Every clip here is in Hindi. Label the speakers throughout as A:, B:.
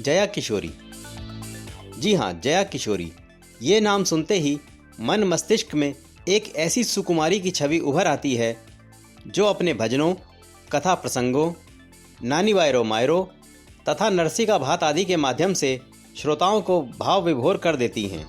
A: जया किशोरी। जी हाँ, जया किशोरी। ये नाम सुनते ही मन मस्तिष्क में एक ऐसी सुकुमारी की छवि उभर आती है जो अपने भजनों, कथा प्रसंगों, नानी वायरो मायरो तथा नरसी का भात आदि के माध्यम से श्रोताओं को भाव विभोर कर देती हैं।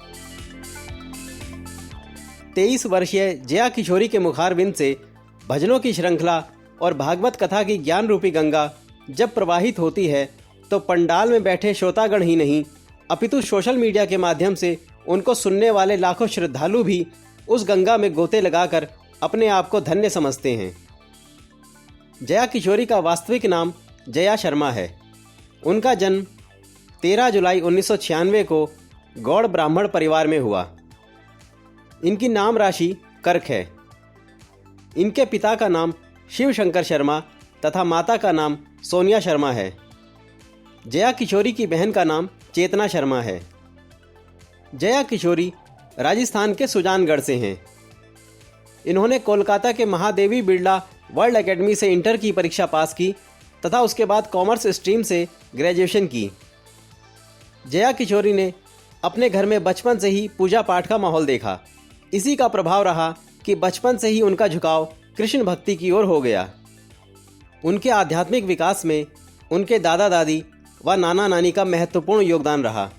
A: 23 वर्षीय जया किशोरी के मुखारबिंद से भजनों की श्रृंखला और भागवत कथा की ज्ञान रूपी गंगा जब प्रवाहित होती है तो पंडाल में बैठे श्रोतागण ही नहीं अपितु सोशल मीडिया के माध्यम से उनको सुनने वाले लाखों श्रद्धालु भी उस गंगा में गोते लगाकर अपने आप को धन्य समझते हैं। जया किशोरी का वास्तविक नाम जया शर्मा है। उनका जन्म 13 जुलाई 1996 को गौड़ ब्राह्मण परिवार में हुआ। इनकी नाम राशि कर्क है। इनके पिता का नाम शिव शंकर शर्मा तथा माता का नाम सोनिया शर्मा है। जया किशोरी की बहन का नाम चेतना शर्मा है। जया किशोरी राजस्थान के सुजानगढ़ से हैं। इन्होंने कोलकाता के महादेवी बिरला वर्ल्ड एकेडमी से इंटर की परीक्षा पास की तथा उसके बाद कॉमर्स स्ट्रीम से ग्रेजुएशन की। जया किशोरी ने अपने घर में बचपन से ही पूजा पाठ का माहौल देखा। इसी का प्रभाव रहा कि बचपन से ही उनका झुकाव कृष्ण भक्ति की ओर हो गया। उनके आध्यात्मिक विकास में उनके दादा दादी व नाना नानी का महत्वपूर्ण योगदान रहा।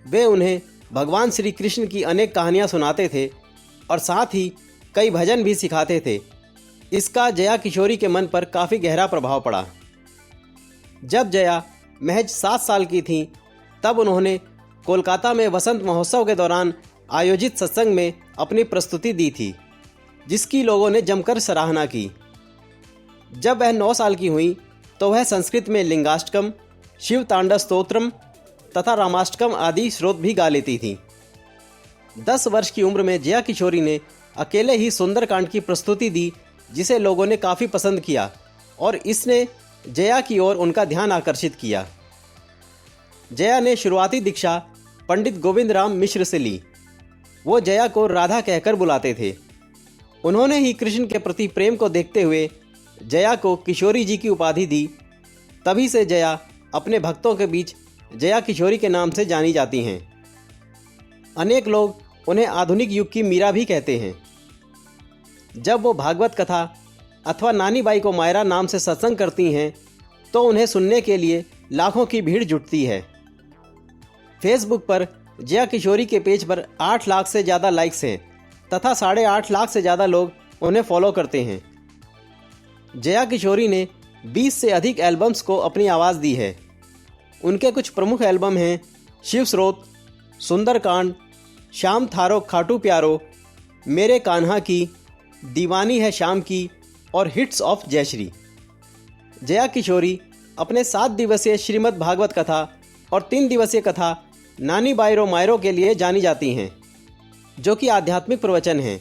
A: वे उन्हें भगवान श्री कृष्ण की अनेक कहानियाँ सुनाते थे और साथ ही कई भजन भी सिखाते थे। इसका जया किशोरी के मन पर काफ़ी गहरा प्रभाव पड़ा। जब जया महज 7 साल की थीं, तब उन्होंने कोलकाता में वसंत महोत्सव के दौरान आयोजित सत्संग में अपनी प्रस्तुति दी थी, जिसकी लोगों ने जमकर सराहना की। जब वह 9 साल की हुई तो वह संस्कृत में लिंगाष्टकम, शिव तांडव स्तोत्रम तथा रामाष्टकम आदि श्लोक भी गा लेती थीं। 10 वर्ष की उम्र में जया किशोरी ने अकेले ही सुंदरकांड की प्रस्तुति दी, जिसे लोगों ने काफ़ी पसंद किया और इसने जया की ओर उनका ध्यान आकर्षित किया। जया ने शुरुआती दीक्षा पंडित गोविंद राम मिश्र से ली। वो जया को राधा कहकर बुलाते थे। उन्होंने ही कृष्ण के प्रति प्रेम को देखते हुए जया को किशोरी जी की उपाधि दी। तभी से जया अपने भक्तों के बीच जया किशोरी के नाम से जानी जाती हैं। अनेक लोग उन्हें आधुनिक युग की मीरा भी कहते हैं। जब वो भागवत कथा अथवा नानी बाई को मायरा नाम से सत्संग करती हैं तो उन्हें सुनने के लिए लाखों की भीड़ जुटती है। फेसबुक पर जया किशोरी के पेज पर 8 लाख से ज़्यादा लाइक्स हैं तथा 8.5 लाख से ज़्यादा लोग उन्हें फॉलो करते हैं। जया किशोरी ने 20 से अधिक एल्बम्स को अपनी आवाज़ दी है। उनके कुछ प्रमुख एल्बम हैं शिव स्रोत, सुंदरकांड, शाम थारो खाटू प्यारो, मेरे कान्हा की, दीवानी है शाम की और हिट्स ऑफ जयश्री। जया किशोरी अपने 7 दिवसीय श्रीमद् भागवत कथा और 3 दिवसीय कथा नानी वायरो मायरो के लिए जानी जाती हैं, जो कि आध्यात्मिक प्रवचन हैं।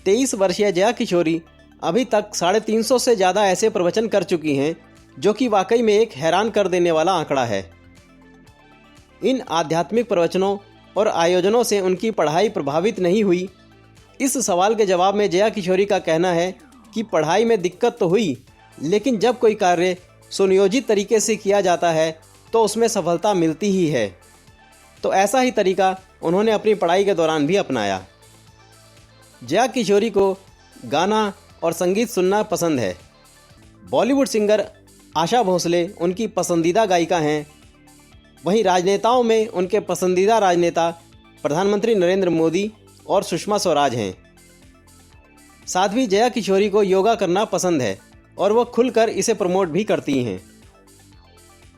A: 23 वर्षीय जया किशोरी अभी तक 350 से ज़्यादा ऐसे प्रवचन कर चुकी हैं, जो कि वाकई में एक हैरान कर देने वाला आंकड़ा है। इन आध्यात्मिक प्रवचनों और आयोजनों से उनकी पढ़ाई प्रभावित नहीं हुई। इस सवाल के जवाब में जया किशोरी का कहना है कि पढ़ाई में दिक्कत तो हुई, लेकिन जब कोई कार्य सुनियोजित तरीके से किया जाता है तो उसमें सफलता मिलती ही है। तो ऐसा ही तरीका उन्होंने अपनी पढ़ाई के दौरान भी अपनाया। जया किशोरी को गाना और संगीत सुनना पसंद है। बॉलीवुड सिंगर आशा भोसले उनकी पसंदीदा गायिका हैं। वहीं राजनेताओं में उनके पसंदीदा राजनेता प्रधानमंत्री नरेंद्र मोदी और सुषमा स्वराज हैं। साध्वी जया किशोरी को योगा करना पसंद है और वो खुलकर इसे प्रमोट भी करती हैं।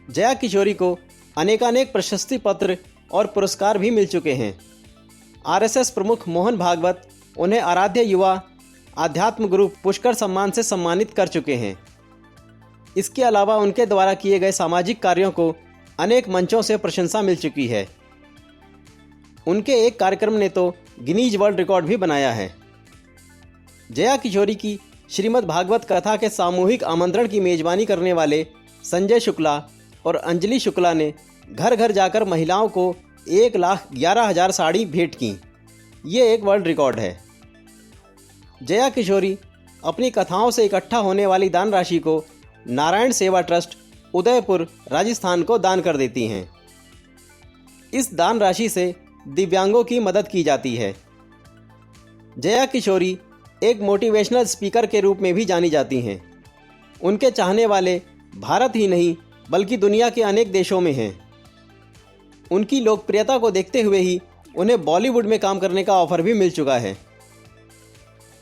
A: जया किशोरी को अनेकानेक प्रशस्ति पत्र और पुरस्कार भी मिल चुके हैं। आरएसएस प्रमुख मोहन भागवत उन्हें आराध्य युवा आध्यात्म गुरु पुष्कर सम्मान से सम्मानित कर चुके हैं। इसके अलावा उनके द्वारा किए गए सामाजिक कार्यों को अनेक मंचों से प्रशंसा मिल चुकी है। उनके एक कार्यक्रम ने तो गिनीज वर्ल्ड रिकॉर्ड भी बनाया है। जया किशोरी की श्रीमद् भागवत कथा के सामूहिक आमंत्रण की मेजबानी करने वाले संजय शुक्ला और अंजलि शुक्ला ने घर घर जाकर महिलाओं को 1,11,000 साड़ी भेंट की। ये एक वर्ल्ड रिकॉर्ड है। जया किशोरी अपनी कथाओं से इकट्ठा होने वाली दान राशि को नारायण सेवा ट्रस्ट उदयपुर राजस्थान को दान कर देती हैं। इस दान राशि से दिव्यांगों की मदद की जाती है। जया किशोरी एक मोटिवेशनल स्पीकर के रूप में भी जानी जाती हैं। उनके चाहने वाले भारत ही नहीं बल्कि दुनिया के अनेक देशों में हैं। उनकी लोकप्रियता को देखते हुए ही उन्हें बॉलीवुड में काम करने का ऑफर भी मिल चुका है।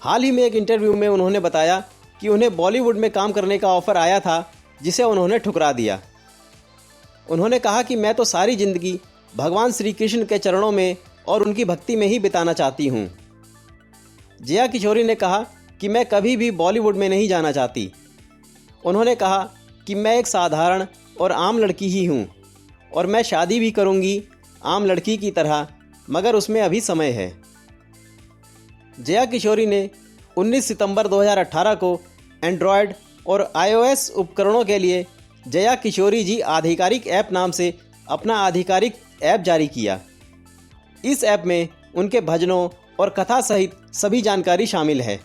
A: हाल ही में एक इंटरव्यू में उन्होंने बताया कि उन्हें बॉलीवुड में काम करने का ऑफर आया था, जिसे उन्होंने ठुकरा दिया। उन्होंने कहा कि मैं तो सारी जिंदगी भगवान श्री कृष्ण के चरणों में और उनकी भक्ति में ही बिताना चाहती हूँ। जया किशोरी ने कहा कि मैं कभी भी बॉलीवुड में नहीं जाना चाहती। उन्होंने कहा कि मैं एक साधारण और आम लड़की ही हूँ और मैं शादी भी करूँगी आम लड़की की तरह, मगर उसमें अभी समय है। जया किशोरी ने 19 सितंबर 2018 को एंड्रॉयड और iOS उपकरणों के लिए जया किशोरी जी आधिकारिक ऐप नाम से अपना आधिकारिक ऐप जारी किया। इस ऐप में उनके भजनों और कथा सहित सभी जानकारी शामिल है।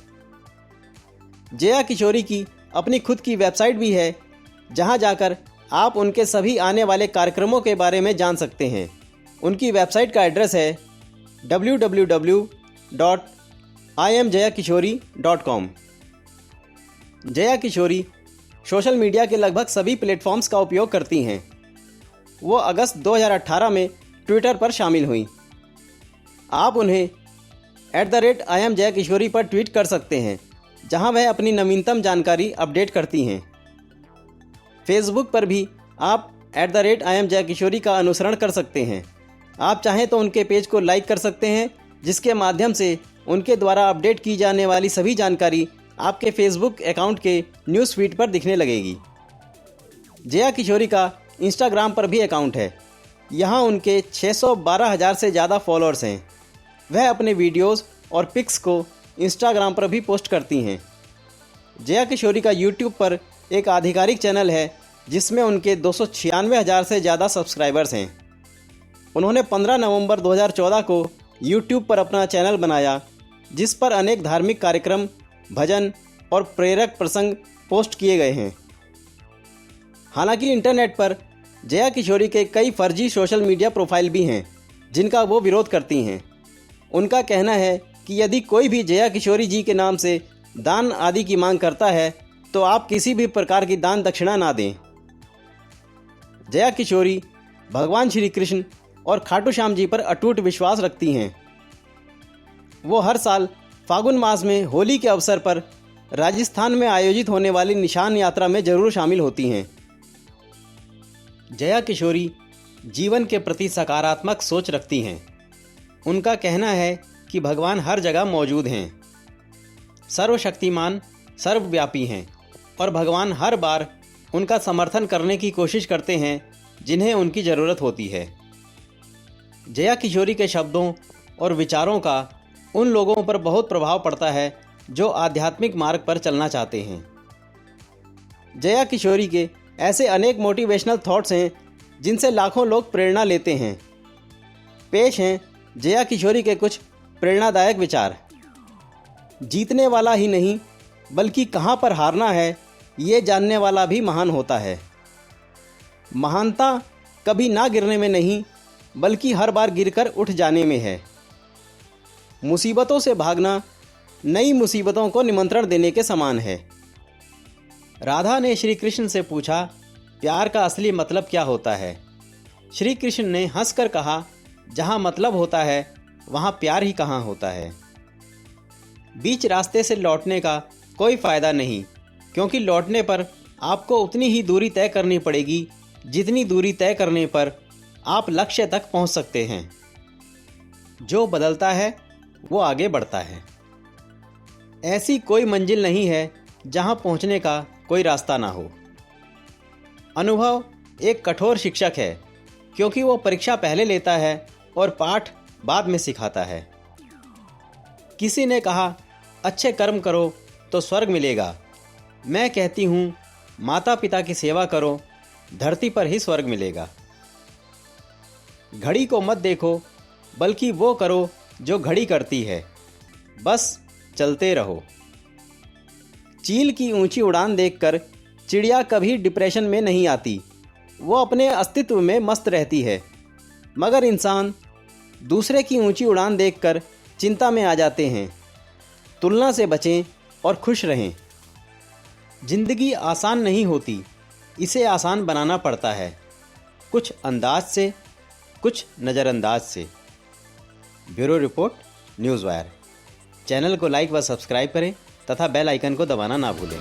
A: जया किशोरी की अपनी खुद की वेबसाइट भी है, जहां जाकर आप उनके सभी आने वाले कार्यक्रमों के बारे में जान सकते हैं। उनकी वेबसाइट का एड्रेस है www.imjayakishori.com। Jaya Kishori social media के लगभग सभी प्लेटफॉर्म्स का उपयोग करती हैं। वो अगस्त 2018 में ट्विटर पर शामिल हुई। आप उन्हें @IamJayaKishori पर ट्वीट कर सकते हैं, जहां वह अपनी नवीनतम जानकारी अपडेट करती हैं। फेसबुक पर भी आप @IamJayaKishori का अनुसरण कर सकते हैं। आप चाहें तो उनके पेज को लाइक कर सकते हैं, जिसके माध्यम से उनके द्वारा अपडेट की जाने वाली सभी जानकारी आपके फेसबुक अकाउंट के न्यूज़ फीड पर दिखने लगेगी। जया किशोरी का इंस्टाग्राम पर भी अकाउंट है। यहाँ उनके 612,000 से ज़्यादा फॉलोअर्स हैं। वह अपने वीडियोस और पिक्स को इंस्टाग्राम पर भी पोस्ट करती हैं। जया किशोरी का यूट्यूब पर एक आधिकारिक चैनल है, जिसमें उनके 296,000 से ज़्यादा सब्सक्राइबर्स हैं। उन्होंने 15 नवंबर 2014 को यूट्यूब पर अपना चैनल बनाया, जिस पर अनेक धार्मिक कार्यक्रम, भजन और प्रेरक प्रसंग पोस्ट किए गए हैं। हालांकि इंटरनेट पर जया किशोरी के कई फर्जी सोशल मीडिया प्रोफाइल भी हैं, जिनका वो विरोध करती हैं। उनका कहना है कि यदि कोई भी जया किशोरी जी के नाम से दान आदि की मांग करता है, तो आप किसी भी प्रकार की दान दक्षिणा ना दें। जया किशोरी भगवान श्री कृष्ण और खाटू श्याम जी पर अटूट विश्वास रखती हैं। वो हर साल फागुन मास में होली के अवसर पर राजस्थान में आयोजित होने वाली निशान यात्रा में जरूर शामिल होती हैं। जया किशोरी जीवन के प्रति सकारात्मक सोच रखती हैं। उनका कहना है कि भगवान हर जगह मौजूद हैं, सर्वशक्तिमान, सर्वव्यापी हैं और भगवान हर बार उनका समर्थन करने की कोशिश करते हैं जिन्हें उनकी ज़रूरत होती है। जया किशोरी के शब्दों और विचारों का उन लोगों पर बहुत प्रभाव पड़ता है जो आध्यात्मिक मार्ग पर चलना चाहते हैं। जया किशोरी के ऐसे अनेक मोटिवेशनल थॉट्स हैं जिनसे लाखों लोग प्रेरणा लेते हैं। पेश हैं जया किशोरी के कुछ प्रेरणादायक विचार। जीतने वाला ही नहीं बल्कि कहाँ पर हारना है, ये जानने वाला भी महान होता है। महानता कभी ना गिरने में नहीं बल्कि हर बार गिरकर उठ जाने में है। मुसीबतों से भागना नई मुसीबतों को निमंत्रण देने के समान है। राधा ने श्री कृष्ण से पूछा, प्यार का असली मतलब क्या होता है? श्री कृष्ण ने हंसकर कहा, जहाँ मतलब होता है वहाँ प्यार ही कहाँ होता है। बीच रास्ते से लौटने का कोई फ़ायदा नहीं, क्योंकि लौटने पर आपको उतनी ही दूरी तय करनी पड़ेगी जितनी दूरी तय करने पर आप लक्ष्य तक पहुँच सकते हैं। जो बदलता है वो आगे बढ़ता है। ऐसी कोई मंजिल नहीं है जहाँ पहुँचने का कोई रास्ता ना हो। अनुभव एक कठोर शिक्षक है, क्योंकि वो परीक्षा पहले लेता है और पाठ बाद में सिखाता है। किसी ने कहा, अच्छे कर्म करो तो स्वर्ग मिलेगा। मैं कहती हूँ, माता पिता की सेवा करो, धरती पर ही स्वर्ग मिलेगा। घड़ी को मत देखो बल्कि वो करो जो घड़ी करती है, बस चलते रहो। चील की ऊंची उड़ान देखकर चिड़िया कभी डिप्रेशन में नहीं आती, वो अपने अस्तित्व में मस्त रहती है। मगर इंसान दूसरे की ऊंची उड़ान देखकर चिंता में आ जाते हैं। तुलना से बचें और खुश रहें। जिंदगी आसान नहीं होती, इसे आसान बनाना पड़ता है, कुछ अंदाज से, कुछ नज़रअंदाज से। Bureau report, news wire. Channel को लाइक व सब्सक्राइब करें तथा बेल आइकन को दबाना ना भूलें।